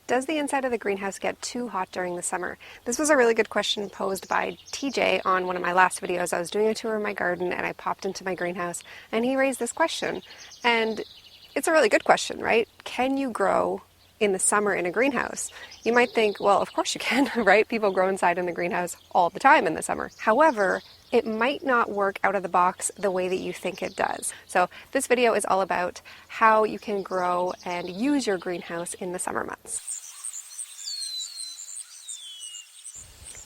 Does the inside of the greenhouse get too hot during the summer? This was a really good question posed by TJ on one of my last videos. I was doing a tour of my garden and I popped into my greenhouse and he raised this question. And it's a really good question, right? Can you grow in the summer in a greenhouse? You might think, well, of course you can, right? People grow inside in the greenhouse all the time in the summer. However, it might not work out of the box the way that you think it does. So this video is all about how you can grow and use your greenhouse in the summer months.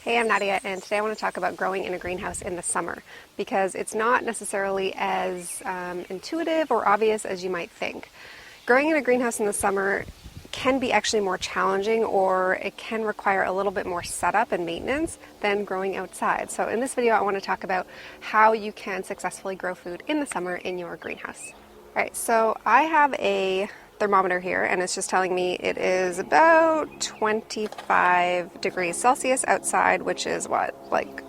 Hey, I'm Nadia, and today I want to talk about growing in a greenhouse in the summer because it's not necessarily as intuitive or obvious as you might think. Growing in a greenhouse in the summer can be actually more challenging, or it can require a little bit more setup and maintenance than growing outside. So in this video, I want to talk about how you can successfully grow food in the summer in your greenhouse. All right, so I have a thermometer here and it's just telling me it is about 25 degrees Celsius outside, which is what, like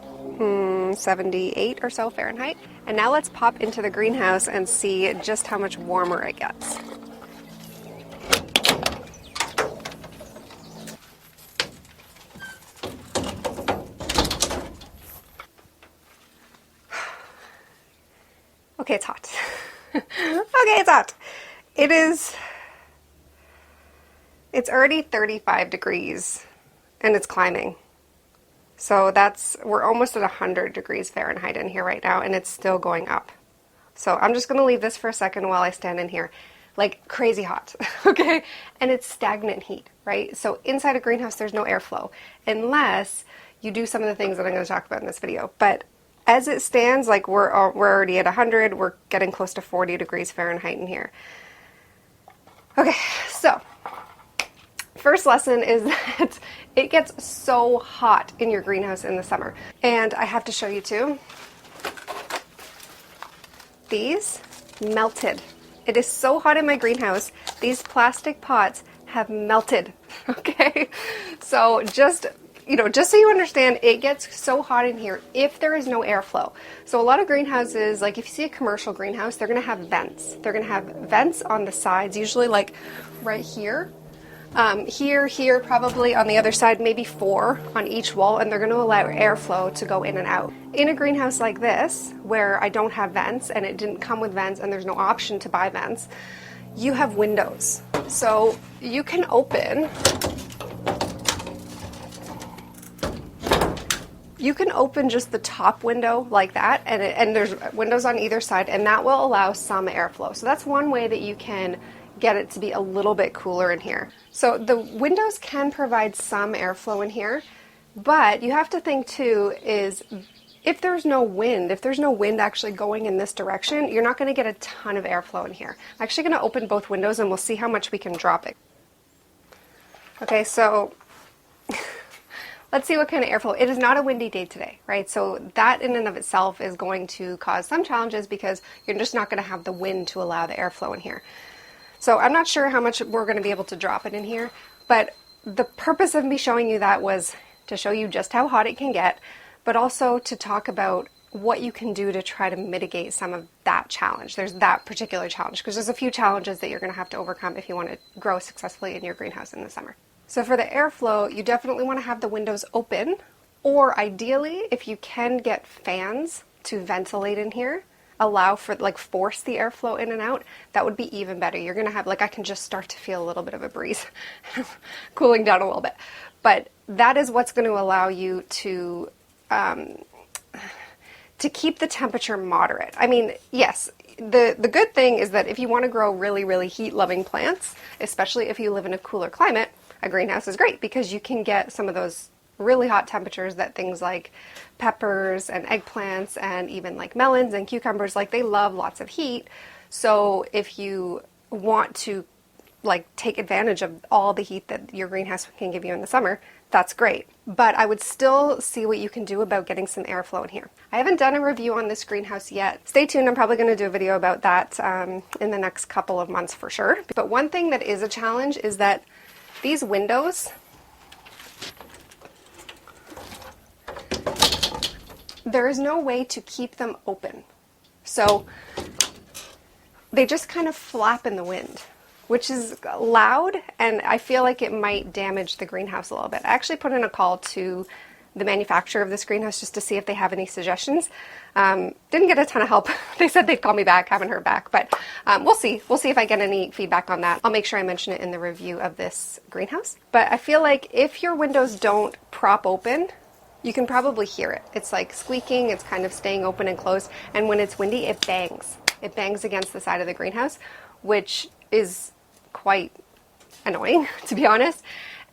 78 or so Fahrenheit. And now let's pop into the greenhouse and see just how much warmer it gets. Okay, it's hot. Okay, it's hot. It's already 35 degrees and it's climbing. So we're almost at 100 degrees Fahrenheit in here right now and it's still going up. So I'm just gonna leave this for a second while I stand in here. Like crazy hot, okay? And it's stagnant heat, right? So inside a greenhouse, there's no airflow unless you do some of the things that I'm gonna talk about in this video. But as it stands, like we're already at 100, we're getting close to 40 degrees Fahrenheit in here. Okay, so first lesson is that it gets so hot in your greenhouse in the summer. And I have to show you too. These melted. It is so hot in my greenhouse, these plastic pots have melted, okay? So just so you understand, it gets so hot in here if there is no airflow. So a lot of greenhouses, like if you see a commercial greenhouse, they're gonna have vents. They're gonna have vents on the sides, usually like right here. Here, probably on the other side, maybe 4 on each wall, and they're gonna allow airflow to go in and out. In a greenhouse like this, where I don't have vents, and it didn't come with vents, and there's no option to buy vents, you have windows. So you can open just the top window like that, and there's windows on either side, and that will allow some airflow. So that's one way that you can get it to be a little bit cooler in here. So the windows can provide some airflow in here, but you have to think too is if there's no wind actually going in this direction, you're not going to get a ton of airflow in here. I'm actually going to open both windows and we'll see how much we can drop it. Okay, so let's see what kind of airflow. It is not a windy day today, right? So that in and of itself is going to cause some challenges because you're just not going to have the wind to allow the airflow in here. So I'm not sure how much we're going to be able to drop it in here, but the purpose of me showing you that was to show you just how hot it can get, but also to talk about what you can do to try to mitigate some of that challenge. There's that particular challenge because there's a few challenges that you're going to have to overcome if you want to grow successfully in your greenhouse in the summer. So for the airflow, you definitely want to have the windows open, or ideally, if you can get fans to ventilate in here, allow for, like, force the airflow in and out, that would be even better. You're going to have, like, I can just start to feel a little bit of a breeze cooling down a little bit. But that is what's going to allow you to keep the temperature moderate. I mean, yes, the good thing is that if you want to grow really, really heat-loving plants, especially if you live in a cooler climate, a greenhouse is great because you can get some of those really hot temperatures that things like peppers and eggplants and even like melons and cucumbers, like they love lots of heat. So if you want to like take advantage of all the heat that your greenhouse can give you in the summer, that's great. But I would still see what you can do about getting some airflow in here. I haven't done a review on this greenhouse yet. Stay tuned, I'm probably going to do a video about that in the next couple of months for sure. But one thing that is a challenge is that these windows, there is no way to keep them open. So they just kind of flap in the wind. which is loud, and I feel like it might damage the greenhouse a little bit. I actually put in a call to the manufacturer of this greenhouse just to see if they have any suggestions. Didn't get a ton of help. They said they'd call me back, haven't heard back, but we'll see. We'll see if I get any feedback on that. I'll make sure I mention it in the review of this greenhouse. But I feel like if your windows don't prop open, you can probably hear it. It's like squeaking, it's kind of staying open and closed, and when it's windy, it bangs. It bangs against the side of the greenhouse, which is quite annoying, to be honest.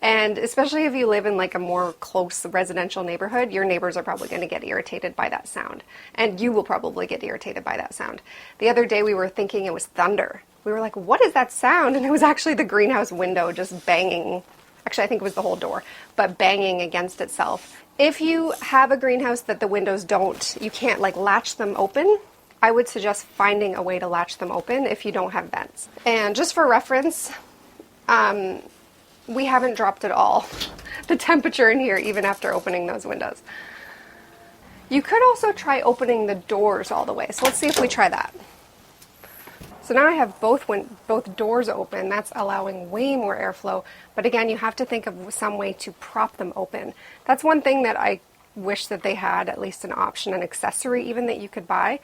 And especially if you live in like a more close residential neighborhood, your neighbors are probably going to get irritated by that sound. And you will probably get irritated by that sound. The other day we were thinking it was thunder. We were like, what is that sound? And it was actually the greenhouse window just banging. Actually, I think it was the whole door, but banging against itself. If you have a greenhouse that the windows you can't like latch them open, I would suggest finding a way to latch them open if you don't have vents. And just for reference, we haven't dropped at all the temperature in here even after opening those windows. You could also try opening the doors all the way. So let's see if we try that. So now I have both doors open. That's allowing way more airflow. But again, you have to think of some way to prop them open. That's one thing that I wish that they had, at least an option, an accessory even that you could buy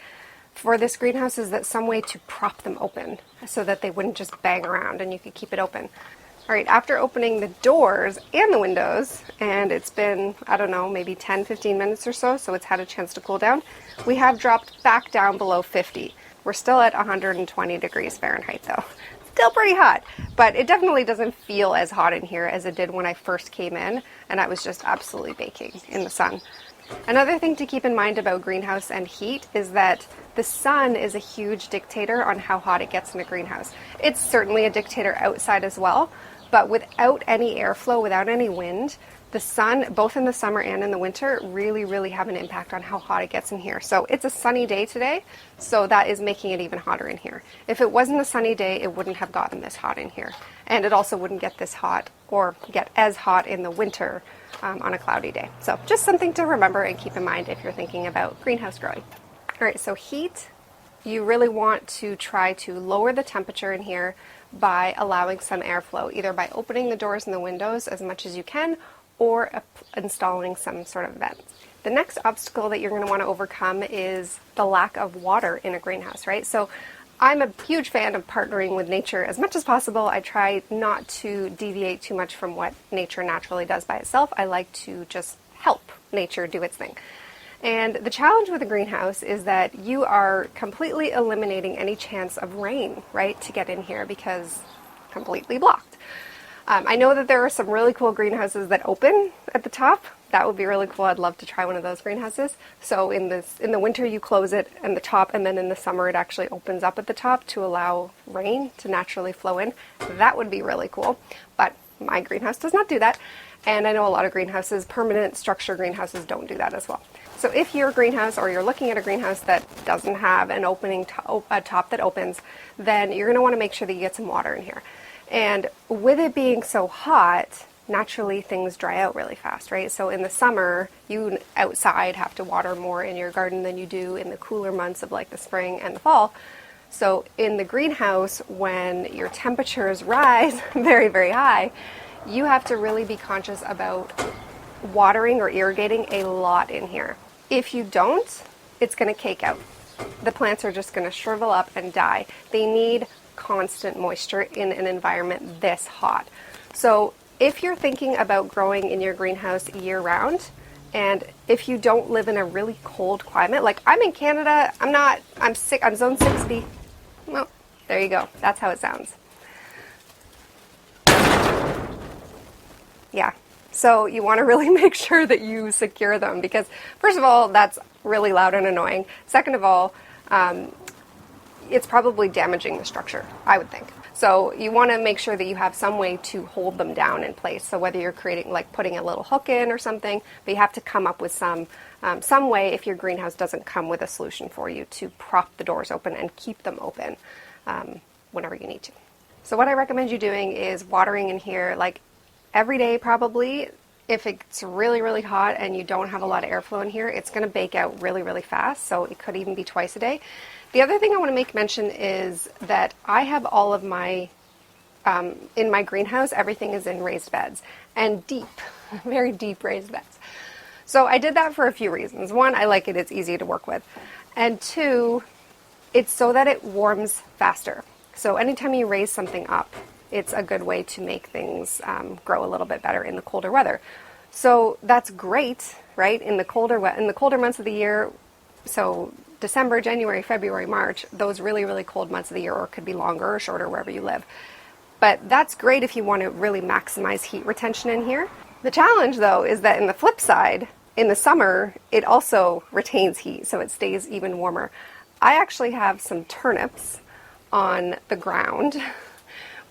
for this greenhouse, is that some way to prop them open so that they wouldn't just bang around and you could keep it open. All right, after opening the doors and the windows, and it's been, I don't know, maybe 10, 15 minutes or so it's had a chance to cool down, we have dropped back down below 50. We're still at 120 degrees Fahrenheit though. Still pretty hot, but it definitely doesn't feel as hot in here as it did when I first came in, and I was just absolutely baking in the sun. Another thing to keep in mind about greenhouse and heat is that the sun is a huge dictator on how hot it gets in a greenhouse. It's certainly a dictator outside as well, but without any airflow, without any wind, the sun, both in the summer and in the winter, really have an impact on how hot it gets in here. So it's a sunny day today, so that is making it even hotter in here. If it wasn't a sunny day, it wouldn't have gotten this hot in here. And it also wouldn't get this hot or get as hot in the winter on a cloudy day. So just something to remember and keep in mind if you're thinking about greenhouse growing. All right, so heat, you really want to try to lower the temperature in here by allowing some airflow, either by opening the doors and the windows as much as you can, or installing some sort of vents. The next obstacle that you're going to want to overcome is the lack of water in a greenhouse, right? So I'm a huge fan of partnering with nature as much as possible. I try not to deviate too much from what nature naturally does by itself. I like to just help nature do its thing. And the challenge with a greenhouse is that you are completely eliminating any chance of rain, right, to get in here because completely blocked. I know that there are some really cool greenhouses that open at the top. That would be really cool. I'd love to try one of those greenhouses. So in the winter you close it in the top, and then in the summer it actually opens up at the top to allow rain to naturally flow in. That would be really cool. But my greenhouse does not do that. And I know a lot of greenhouses, permanent structure greenhouses, don't do that as well. So if your greenhouse, or you're looking at a greenhouse that doesn't have an opening a top that opens, then you're going to want to make sure that you get some water in here. And with it being so hot, naturally things dry out really fast, right? So in the summer, you outside have to water more in your garden than you do in the cooler months of like the spring and the fall. So in the greenhouse, when your temperatures rise very, very high, you have to really be conscious about watering or irrigating a lot in here. If you don't, it's going to cake out. The plants are just going to shrivel up and die. They need constant moisture in an environment this hot. So if you're thinking about growing in your greenhouse year round, and if you don't live in a really cold climate, like I'm in Canada, I'm sick, I'm zone 6B. Well, there you go. That's how it sounds. Yeah. So you want to really make sure that you secure them because, first of all, that's really loud and annoying. Second of all, it's probably damaging the structure, I would think. So you want to make sure that you have some way to hold them down in place. So whether you're creating, like putting a little hook in or something, but you have to come up with some way if your greenhouse doesn't come with a solution for you to prop the doors open and keep them open whenever you need to. So what I recommend you doing is watering in here like every day probably. If it's really, really hot and you don't have a lot of airflow in here, it's going to bake out really, really fast. So it could even be twice a day. The other thing I want to make mention is that I have all of my in my greenhouse, everything is in raised beds, and deep, very deep raised beds. So I did that for a few reasons. One, I like it, it's easy to work with. And two, it's so that it warms faster. So anytime you raise something up, it's a good way to make things grow a little bit better in the colder weather. So that's great, right? In the colder months of the year, so December, January, February, March, those really, really cold months of the year, or it could be longer or shorter wherever you live. But that's great if you want to really maximize heat retention in here. The challenge, though, is that in the flip side, in the summer, it also retains heat, so it stays even warmer. I actually have some turnips on the ground.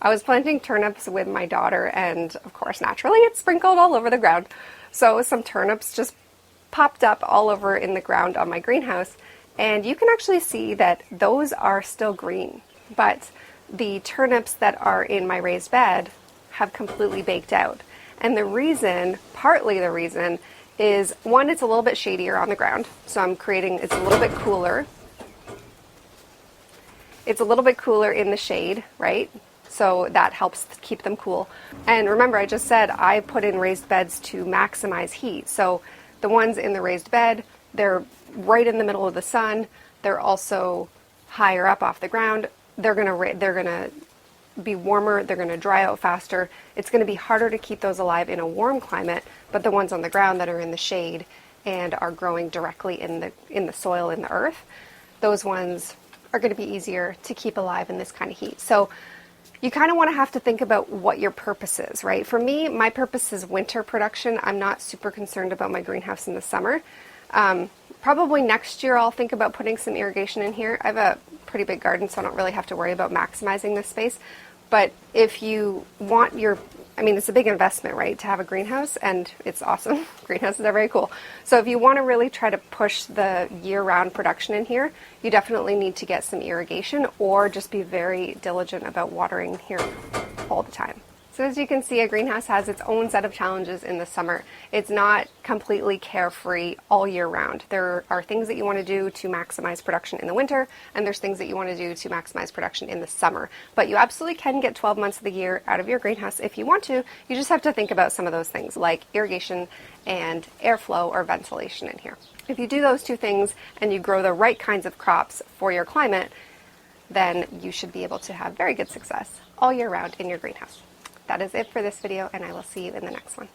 I was planting turnips with my daughter, and of course, naturally, it sprinkled all over the ground. So some turnips just popped up all over in the ground on my greenhouse, and you can actually see that those are still green, but the turnips that are in my raised bed have completely baked out. And the reason, partly the reason, is one, it's a little bit shadier on the ground, so it's a little bit cooler. It's a little bit cooler in the shade, right? So that helps keep them cool. And remember, I just said I put in raised beds to maximize heat. So the ones in the raised bed, they're right in the middle of the sun. They're also higher up off the ground. They're gonna be warmer. They're gonna dry out faster. It's gonna be harder to keep those alive in a warm climate. But the ones on the ground that are in the shade and are growing directly in the soil, in the earth, those ones are going to be easier to keep alive in this kind of heat. So you kind of want to have to think about what your purpose is, right? For me, my purpose is winter production. I'm not super concerned about my greenhouse in the summer. Probably next year I'll think about putting some irrigation in here. I have a pretty big garden, so I don't really have to worry about maximizing this space. But if you want it's a big investment, right, to have a greenhouse, and it's awesome. Greenhouses are very cool. So if you want to really try to push the year-round production in here, you definitely need to get some irrigation, or just be very diligent about watering here all the time. So as you can see, a greenhouse has its own set of challenges in the summer. It's not completely carefree all year round. There are things that you want to do to maximize production in the winter, and there's things that you want to do to maximize production in the summer. But you absolutely can get 12 months of the year out of your greenhouse if you want to. You just have to think about some of those things like irrigation and airflow or ventilation in here. If you do those two things and you grow the right kinds of crops for your climate, then you should be able to have very good success all year round in your greenhouse. That is it for this video, and I will see you in the next one.